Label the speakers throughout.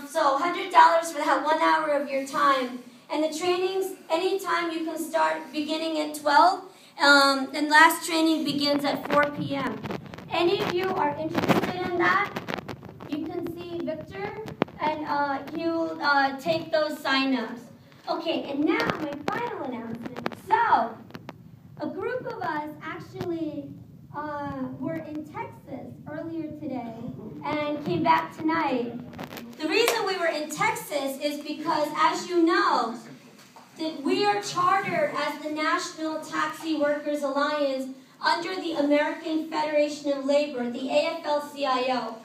Speaker 1: So $100 for that 1 hour of your time. And the trainings, anytime you can start beginning at 12. And last training begins at 4 p.m. Any of you are interested in that, you can see Victor, and he'll take those sign-ups. Okay, and now my final announcement. So, a group of us actually were in Texas earlier today and came back tonight. The reason we were in Texas is because, as you know, that we are chartered as the National Taxi Workers Alliance under the American Federation of Labor, the AFL-CIO.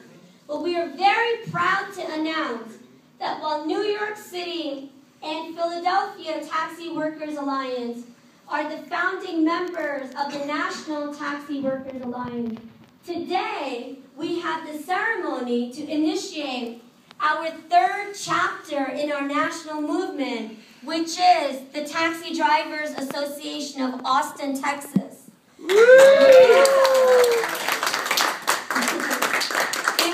Speaker 1: But we are very proud to announce that while New York City and Philadelphia Taxi Workers Alliance are the founding members of the National Taxi Workers Alliance, today we have the ceremony to initiate our third chapter in our national movement, which is the Taxi Drivers Association of Austin, Texas. It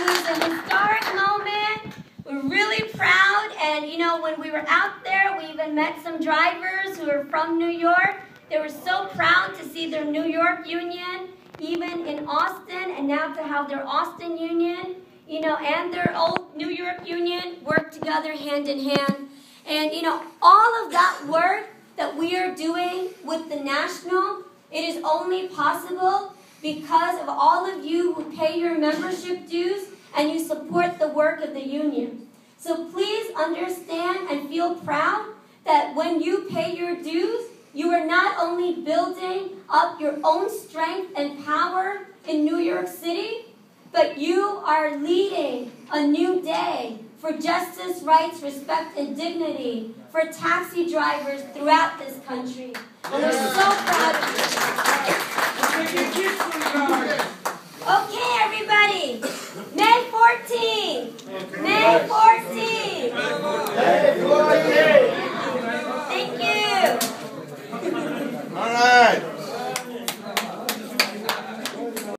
Speaker 1: was an historic moment. We're really proud, and you know, when we were out there, we even met some drivers who are from New York. They were so proud to see their New York union, even in Austin, and now to have their Austin union, you know, and their old New York union work together hand in hand. And, you know, all of that work that we are doing with the National, it is only possible because of all of you who pay your membership dues and you support the work of the union. So please understand and feel proud that when you pay your dues, you are not only building up your own strength and power in New York City, but you are leading a new day for justice, rights, respect, and dignity for taxi drivers throughout this country. And we're so proud of you.